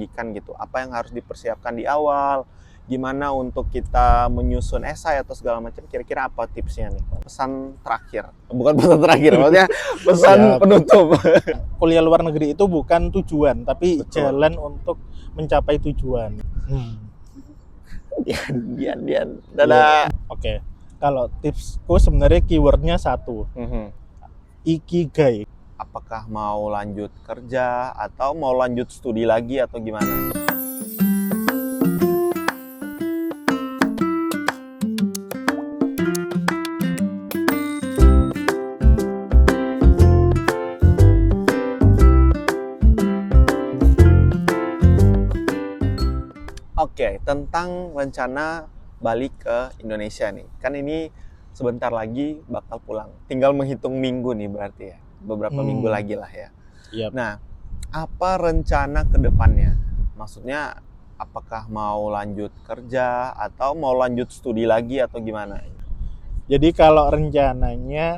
Ikan gitu. Apa yang harus dipersiapkan di awal? Gimana untuk kita menyusun esai atau segala macam? Kira-kira apa tipsnya nih? Pesan terakhir, bukan pesan terakhir, maksudnya pesan Siap. penutup. Kuliah luar negeri itu bukan tujuan, tapi Betul. jalan untuk mencapai tujuan. Dian. Dadah. Oke. Kalau tipsku sebenarnya keywordnya satu, ikigai. Apakah mau lanjut kerja atau mau lanjut studi lagi atau gimana? Oke, tentang rencana balik ke Indonesia nih. Kan ini sebentar lagi bakal pulang. Tinggal menghitung minggu nih berarti ya. Beberapa minggu lagi lah ya. Yap. Nah, apa rencana ke depannya? Maksudnya apakah mau lanjut kerja atau mau lanjut studi lagi atau gimana? Jadi kalau rencananya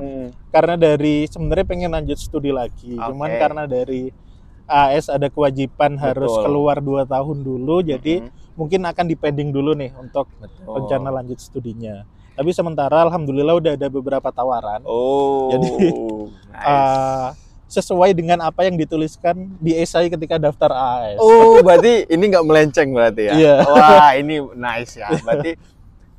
karena dari sebenarnya pengen lanjut studi lagi, cuman Oke. karena dari AS ada kewajiban harus Betul. keluar 2 tahun dulu, jadi mungkin akan dipending dulu nih untuk Betul. rencana lanjut studinya. Tapi sementara alhamdulillah udah ada beberapa tawaran. Oh, Jadi nice. Sesuai dengan apa yang dituliskan di esai ketika daftar AS. Oh, berarti ini nggak melenceng berarti ya? Iya. Wah, ini nice ya. Berarti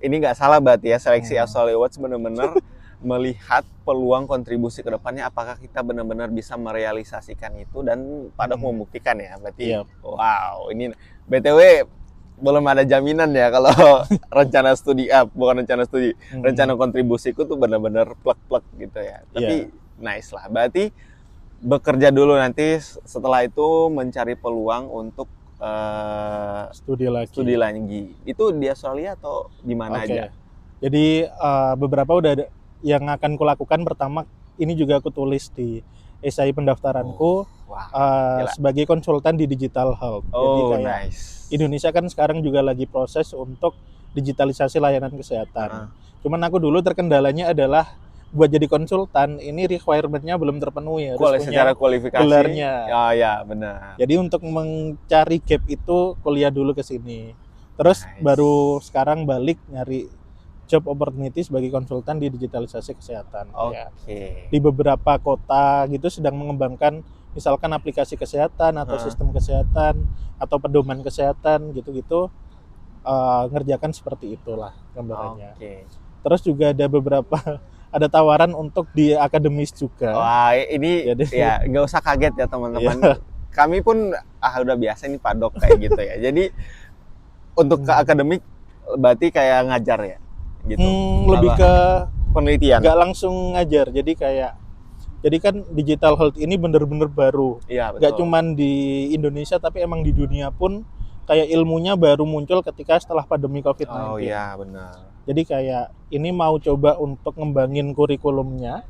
ini nggak salah berarti ya, seleksi Australia Awards benar-benar melihat peluang kontribusi ke depannya, apakah kita benar-benar bisa merealisasikan itu, dan Pak Dok membuktikan ya berarti. Yep. Wow, ini BTW belum ada jaminan ya kalau rencana studi bukan rencana studi, rencana kontribusiku tuh benar-benar plek-plek gitu ya. Tapi nice lah. Berarti bekerja dulu, nanti setelah itu mencari peluang untuk studi lagi. Itu di Australia atau di mana aja? Jadi beberapa udah ada yang akan kulakukan. Pertama, ini juga aku tulis di esai pendaftaranku sebagai konsultan di digital health. Jadi kayak Indonesia kan sekarang juga lagi proses untuk digitalisasi layanan kesehatan. Cuman aku dulu terkendalanya adalah buat jadi konsultan ini requirement-nya belum terpenuhi, harus secara kualifikasi gelarnya. Ya benar. Jadi untuk mencari gap itu kuliah dulu ke sini. Terus baru sekarang balik nyari job opportunity sebagai konsultan di digitalisasi kesehatan. Di beberapa kota gitu sedang mengembangkan misalkan aplikasi kesehatan atau sistem kesehatan atau pedoman kesehatan gitu-gitu, ngerjakan seperti itulah gambarannya. Terus juga ada beberapa ada tawaran untuk di akademis juga. Wah, ini ya nggak usah kaget ya teman-teman. Kami pun udah biasa nih Pak Dok kayak gitu ya. Jadi untuk ke akademik berarti kayak ngajar ya gitu. Lebih ke penelitian. Nggak langsung ngajar. Jadi kan digital health ini bener-bener baru. Iya, betul. Nggak cuman di Indonesia tapi emang di dunia pun kayak ilmunya baru muncul ketika setelah pandemi COVID-19. Oh iya, benar. Jadi kayak ini mau coba untuk ngembangin kurikulumnya,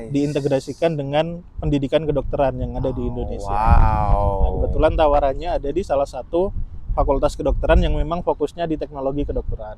diintegrasikan dengan pendidikan kedokteran yang ada di Indonesia. Nah, kebetulan tawarannya ada di salah satu fakultas kedokteran yang memang fokusnya di teknologi kedokteran.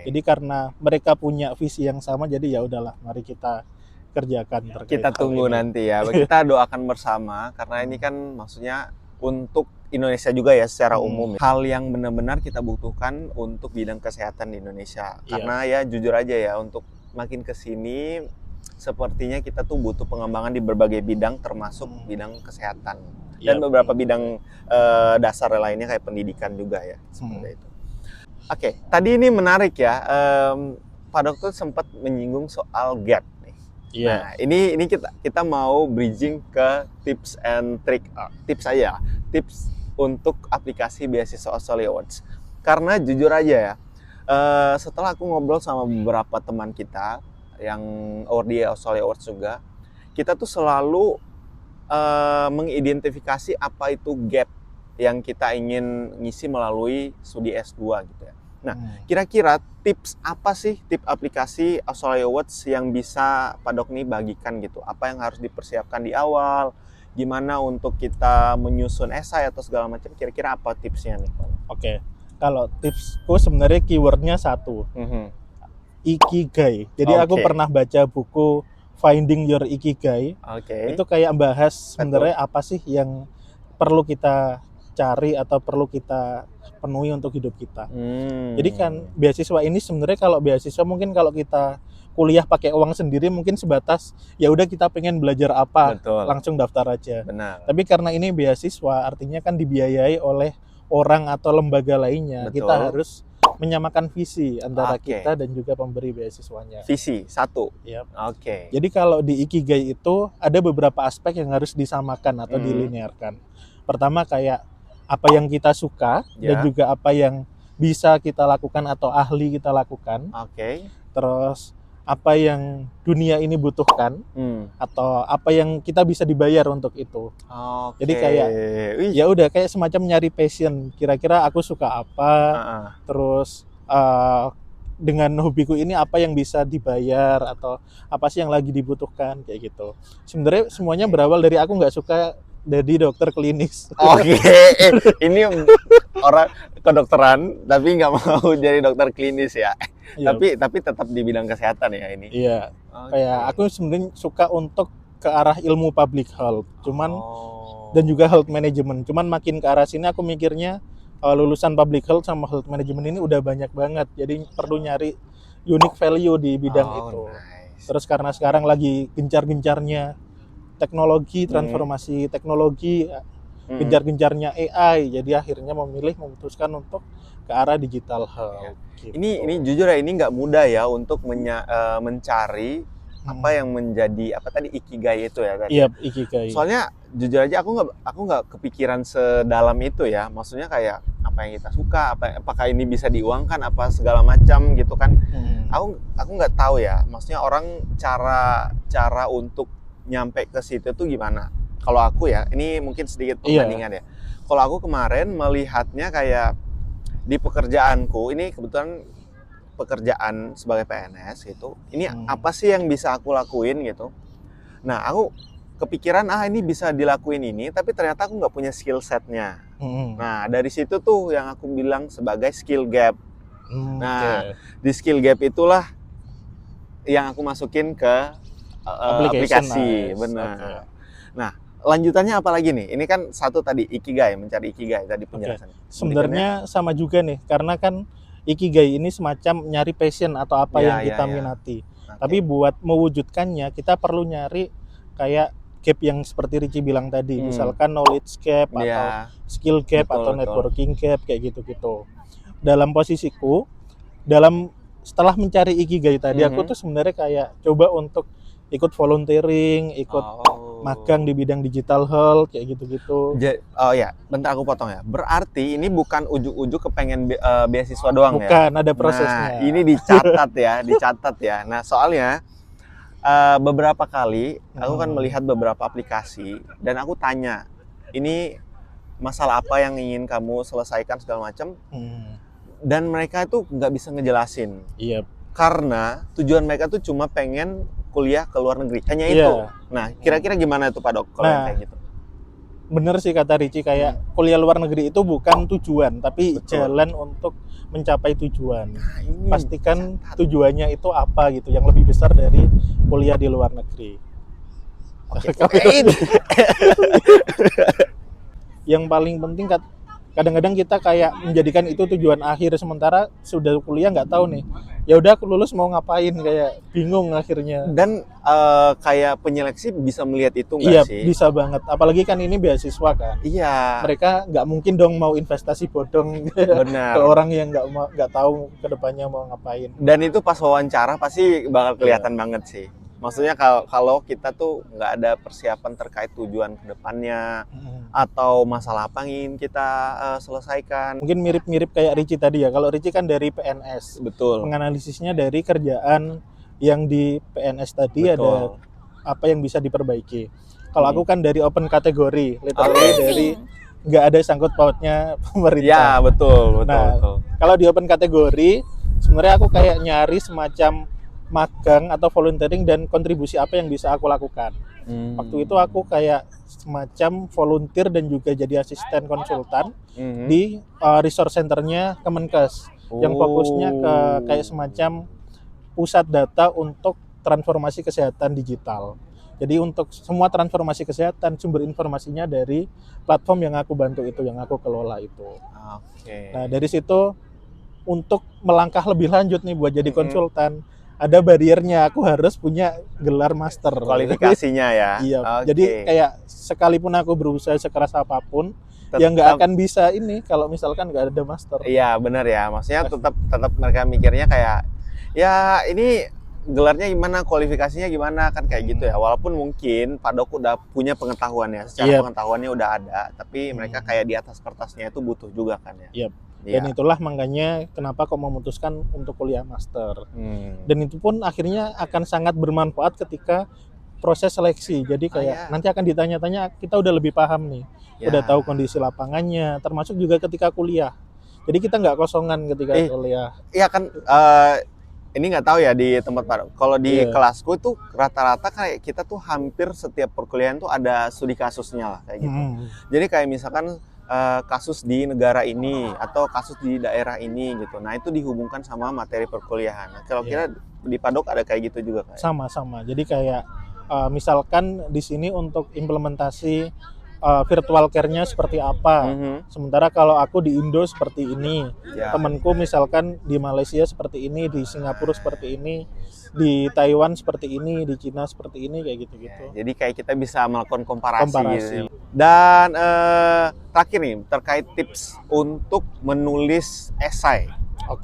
Jadi karena mereka punya visi yang sama, jadi ya udahlah, mari kita kerjakan. Kita tunggu nanti ya. Kita doakan bersama karena ini kan maksudnya untuk Indonesia juga ya secara umum. Hal yang benar-benar kita butuhkan untuk bidang kesehatan di Indonesia. Karena ya jujur aja ya, untuk makin kesini sepertinya kita tuh butuh pengembangan di berbagai bidang termasuk bidang kesehatan. Dan beberapa bidang dasar lainnya kayak pendidikan juga ya. Seperti itu. Oke, tadi ini menarik ya. Pak Dokter sempat menyinggung soal gap. Nah, ini kita mau bridging ke tips and trick, tips aja, tips untuk aplikasi beasiswa Australia Awards. Karena jujur aja ya, setelah aku ngobrol sama beberapa teman kita yang di Australia Awards juga, kita tuh selalu mengidentifikasi apa itu gap yang kita ingin ngisi melalui studi S2 gitu ya. Nah, kira-kira tips apa sih, tips aplikasi Australia Awards yang bisa Pak Dok nih bagikan gitu? Apa yang harus dipersiapkan di awal? Gimana untuk kita menyusun esai atau segala macam? Kira-kira apa tipsnya nih? Oke, kalau tipsku sebenarnya keywordnya satu, ikigai. Jadi aku pernah baca buku Finding Your Ikigai. Itu kayak bahas sebenarnya apa sih yang perlu kita cari atau perlu kita penuhi untuk hidup kita. Jadi kan beasiswa ini sebenarnya kalau beasiswa mungkin kalau kita kuliah pakai uang sendiri mungkin sebatas ya udah kita pengen belajar apa, Betul. langsung daftar aja. Benar. Tapi karena ini beasiswa artinya kan dibiayai oleh orang atau lembaga lainnya. Betul. Kita harus menyamakan visi antara Oke. kita dan juga pemberi beasiswanya. Visi satu. Yap. Oke. Jadi kalau di Ikigai itu ada beberapa aspek yang harus disamakan atau dilinearkan. Pertama kayak apa yang kita suka dan juga apa yang bisa kita lakukan atau ahli kita lakukan. Oke. Terus apa yang dunia ini butuhkan atau apa yang kita bisa dibayar untuk itu. Oke. Jadi kayak ya udah kayak semacam nyari passion. Kira-kira aku suka apa, terus dengan hobiku ini apa yang bisa dibayar atau apa sih yang lagi dibutuhkan kayak gitu. Sebenarnya semuanya berawal dari aku nggak suka jadi dokter klinis. Oke. Ini orang kedokteran tapi nggak mau jadi dokter klinis ya. Tapi tetap di bidang kesehatan ya ini. Iya. Kayak aku sebenarnya suka untuk ke arah ilmu public health. Cuman dan juga health management. Cuman makin ke arah sini aku mikirnya lulusan public health sama health management ini udah banyak banget. Jadi perlu nyari unique value di bidang itu. Nice. Terus karena sekarang lagi gencar-gencarnya teknologi, transformasi teknologi, gencar-gencarnya AI, jadi akhirnya memutuskan untuk ke arah digital health. Gitu. Ini jujur ya, ini nggak mudah ya untuk mencari apa yang menjadi apa tadi ikigai itu ya tadi. Iya, ikigai. Soalnya jujur aja aku nggak kepikiran sedalam itu ya. Maksudnya kayak apa yang kita suka, apakah ini bisa diuangkan, apa segala macam gitu kan. Aku nggak tahu ya. Maksudnya orang cara untuk nyampe ke situ tuh gimana? Kalau aku ya, ini mungkin sedikit perbandingan ya. Kalau aku kemarin melihatnya kayak di pekerjaanku, ini kebetulan pekerjaan sebagai PNS gitu. Ini apa sih yang bisa aku lakuin gitu? Nah, aku kepikiran ini bisa dilakuin ini, tapi ternyata aku nggak punya skill setnya. Nah, dari situ tuh yang aku bilang sebagai skill gap. Nah, di skill gap itulah yang aku masukin ke aplikasi, benar. Okay. Nah, lanjutannya apa lagi nih? Ini kan satu tadi ikigai, mencari ikigai tadi penjelasannya. Sebenarnya sama juga nih, karena kan ikigai ini semacam nyari passion atau apa yang kita minati. Tapi buat mewujudkannya kita perlu nyari kayak gap yang seperti Richie bilang tadi, misalkan knowledge gap atau skill gap atau networking gap kayak gitu-gitu. Dalam posisiku, setelah mencari ikigai tadi, aku tuh sebenarnya kayak coba untuk ikut volunteering, ikut magang di bidang digital health kayak gitu-gitu. Oh ya, bentar aku potong ya. Berarti ini bukan ujuk-ujuk kepengen beasiswa doang ya? Bukan, ada prosesnya. Nah, ini dicatat ya, Nah, soalnya beberapa kali aku kan melihat beberapa aplikasi dan aku tanya, ini masalah apa yang ingin kamu selesaikan segala macam, dan mereka itu nggak bisa ngejelasin. Iya. Karena tujuan mereka tuh cuma pengen kuliah ke luar negeri, hanya itu. Nah, kira-kira gimana itu Pak Dok kalau yang kayak gitu? Bener sih kata Richie, kayak kuliah luar negeri itu bukan tujuan, tapi jalan untuk mencapai tujuan. Nah, pastikan tujuannya itu apa gitu, yang lebih besar dari kuliah di luar negeri. Yang paling penting kadang-kadang kita kayak menjadikan itu tujuan akhir, sementara sudah kuliah nggak tahu nih. Ya udah aku lulus mau ngapain, kayak bingung akhirnya. Dan kayak penyeleksi bisa melihat itu nggak sih? Iya, bisa banget. Apalagi kan ini beasiswa kan. Iya. Mereka nggak mungkin dong mau investasi bodong ke orang yang nggak tahu kedepannya mau ngapain. Dan itu pas wawancara pasti bakal kelihatan banget sih. Maksudnya kalau kita tuh nggak ada persiapan terkait tujuan kedepannya atau masalah apa yang ingin kita selesaikan. Mungkin mirip-mirip kayak Richie tadi ya. Kalau Richie kan dari PNS. Betul. Penganalisisnya dari kerjaan yang di PNS tadi. Betul. Ada apa yang bisa diperbaiki. Kalau aku kan dari open kategori, literally dari nggak ada sangkut pautnya pemerintah. Ya betul. Nah, kalau di open kategori sebenarnya aku kayak nyari semacam magang atau volunteering dan kontribusi apa yang bisa aku lakukan. Waktu itu aku kayak semacam volunteer dan juga jadi asisten konsultan di resource centernya Kemenkes yang fokusnya ke kayak semacam pusat data untuk transformasi kesehatan digital. Jadi untuk semua transformasi kesehatan, sumber informasinya dari platform yang aku bantu itu, yang aku kelola itu. Oke. Nah dari situ untuk melangkah lebih lanjut nih buat jadi konsultan, ada bariernya, aku harus punya gelar master. Kualifikasinya ya. Iya. Oke. Jadi kayak sekalipun aku berusaha sekeras apapun, ya nggak akan bisa ini kalau misalkan nggak ada master. Iya benar ya, maksudnya tetap mereka mikirnya kayak ya ini gelarnya gimana, kualifikasinya gimana kan kayak gitu ya. Walaupun mungkin Pak Dok udah punya pengetahuannya, secara pengetahuannya udah ada, tapi mereka kayak di atas kertasnya itu butuh juga kan ya. Dan itulah makanya kenapa kok memutuskan untuk kuliah master. Dan itu pun akhirnya akan sangat bermanfaat ketika proses seleksi. Jadi kayak nanti akan ditanya-tanya, kita udah lebih paham nih, udah tahu kondisi lapangannya, termasuk juga ketika kuliah. Jadi kita nggak kosongan ketika kuliah. Iya kan, ini nggak tahu ya di tempat Pak. Kalau di kelasku itu rata-rata kayak kita tuh hampir setiap perkuliahan tuh ada studi kasusnya lah kayak gitu. Jadi kayak misalkan kasus di negara ini atau kasus di daerah ini gitu. Nah itu dihubungkan sama materi perkuliahan. Nah, kalau kira di Pak Dok ada kayak gitu juga kayak? Sama. Jadi kayak misalkan di sini untuk implementasi virtual care-nya seperti apa. Sementara kalau aku di Indo seperti ini, temanku misalkan di Malaysia seperti ini, di Singapura seperti ini, di Taiwan seperti ini, di Cina seperti ini, kayak gitu-gitu. Jadi kayak kita bisa melakukan komparasi. Gitu. Dan terakhir nih terkait tips untuk menulis esai.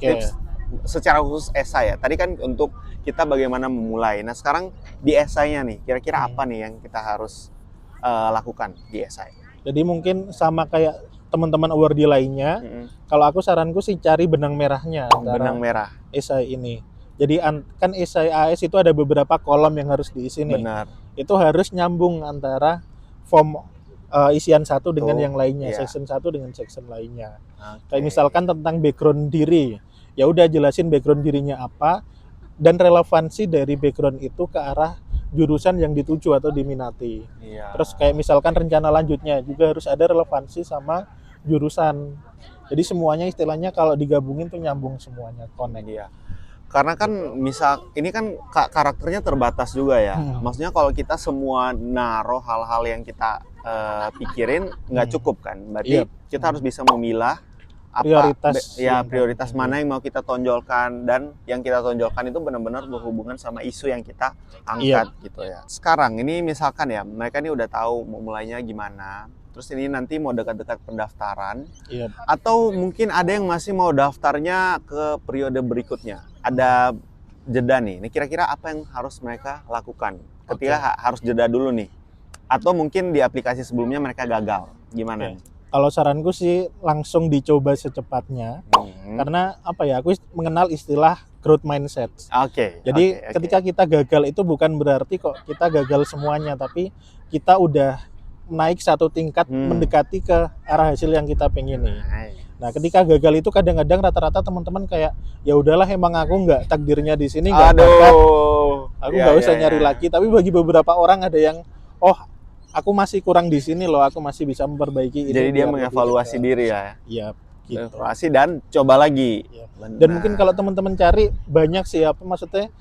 Tips secara khusus esai ya. Tadi kan untuk kita bagaimana memulai. Nah sekarang di esainya nih, kira-kira apa nih yang kita harus lakukan di esai? Jadi mungkin sama kayak teman-teman awardee lainnya, kalau aku saranku sih cari benang merahnya. Benang merah esai ini. Jadi kan esai AS itu ada beberapa kolom yang harus diisi nih. Benar. Itu harus nyambung antara form isian satu dengan yang lainnya, section satu dengan section lainnya. Kayak misalkan tentang background diri, ya udah jelasin background dirinya apa dan relevansi dari background itu ke arah jurusan yang dituju atau diminati. Terus kayak misalkan rencana lanjutnya juga harus ada relevansi sama jurusan. Jadi semuanya istilahnya kalau digabungin tuh nyambung semuanya, connect. Karena kan misal ini kan karakternya terbatas juga ya. Maksudnya kalau kita semua naruh hal-hal yang kita pikirin nggak cukup kan. Berarti kita harus bisa memilah prioritas mana yang mau kita tonjolkan, dan yang kita tonjolkan itu benar-benar berhubungan sama isu yang kita angkat gitu ya. Sekarang ini misalkan ya mereka ini udah tahu mau mulainya gimana, terus ini nanti mau dekat-dekat pendaftaran, atau mungkin ada yang masih mau daftarnya ke periode berikutnya, ada jeda nih. Ini kira-kira apa yang harus mereka lakukan ketika harus jeda dulu nih, atau mungkin di aplikasi sebelumnya mereka gagal, gimana nih? Kalau saranku sih langsung dicoba secepatnya, karena apa ya, aku mengenal istilah growth mindset. Jadi ketika kita gagal itu bukan berarti kok kita gagal semuanya, tapi kita udah naik satu tingkat mendekati ke arah hasil yang kita pengen nih. Nah ketika gagal itu kadang-kadang rata-rata teman-teman kayak ya udahlah emang aku nggak takdirnya di sini, nggak apa-apa, aku nggak usah nyari lagi. Tapi bagi beberapa orang ada yang aku masih kurang di sini loh, aku masih bisa memperbaiki ini. Jadi dia mengevaluasi diri ya. Iya, gitu. Evaluasi dan coba lagi. Dan mungkin kalau teman-teman cari banyak sih maksudnya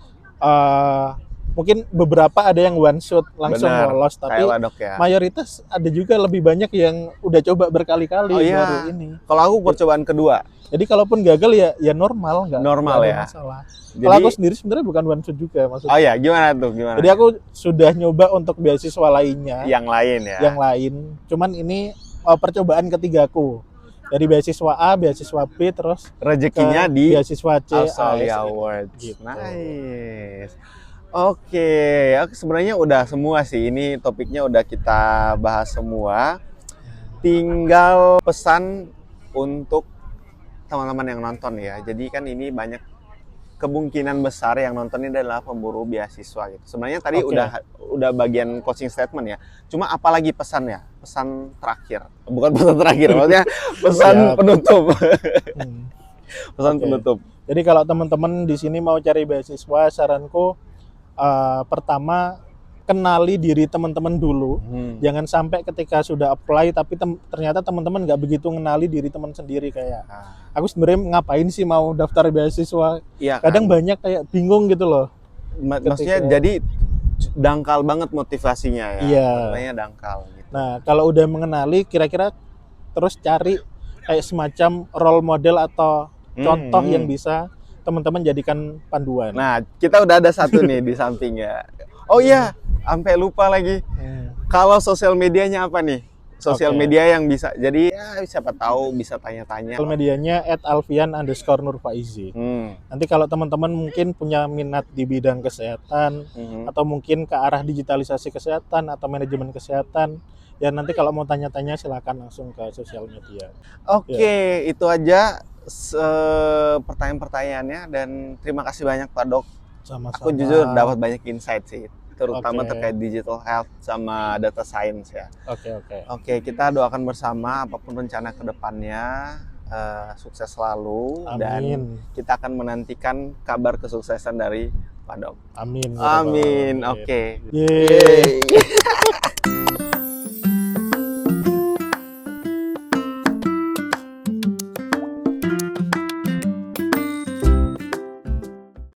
mungkin beberapa ada yang one shot langsung lolos, tapi mayoritas ada juga lebih banyak yang udah coba berkali-kali baru ini. Kalau aku percobaan kedua. Jadi kalaupun gagal ya normal, nggak ada masalah. Kalau aku sendiri sebenarnya bukan one shot juga maksudnya. Gimana tuh? Jadi aku sudah nyoba untuk beasiswa lainnya. Yang lain ya. Yang lain. Cuman ini percobaan ketigaku. Dari beasiswa A, beasiswa B, terus rezekinya di beasiswa C, Australia Awards. Gitu. Nice. Oke, sebenarnya udah semua sih. Ini topiknya udah kita bahas semua. Tinggal pesan untuk teman-teman yang nonton ya. Jadi kan ini banyak kemungkinan besar yang nonton ini adalah pemburu beasiswa gitu. Sebenarnya tadi udah bagian closing statement ya. Cuma apalagi pesan ya? Pesan terakhir. Bukan pesan terakhir, maksudnya pesan penutup. Pesan penutup. Jadi kalau teman-teman di sini mau cari beasiswa, saranku pertama kenali diri teman-teman dulu. Jangan sampai ketika sudah apply tapi ternyata teman-teman nggak begitu mengenali diri teman sendiri. Kayak aku sebenarnya ngapain sih mau daftar beasiswa, kadang banyak kayak bingung gitu loh. Maksudnya jadi dangkal banget motivasinya ya. Iya. Motivasinya dangkal gitu. Nah, kalau udah mengenali, kira-kira terus cari kayak semacam role model atau contoh yang bisa teman-teman jadikan panduan. Nah, kita udah ada satu nih di samping ya. Oh iya, sampai lupa lagi. Kalau sosial medianya apa nih? Sosial media yang bisa, jadi ya siapa tahu bisa tanya-tanya. Sosial medianya @alfian_nurfaizi. Nanti kalau teman-teman mungkin punya minat di bidang kesehatan, atau mungkin ke arah digitalisasi kesehatan atau manajemen kesehatan, ya nanti kalau mau tanya-tanya silakan langsung ke sosial media. Oke, itu aja pertanyaan-pertanyaannya, dan terima kasih banyak Pak Dok. Sama-sama. Aku jujur dapat banyak insight sih, terutama terkait digital health sama data science ya. Oke, kita doakan bersama apapun rencana ke depannya, sukses selalu. Amin. Dan kita akan menantikan kabar kesuksesan dari Pak Dok. Amin. Amin. Oke. Yeay.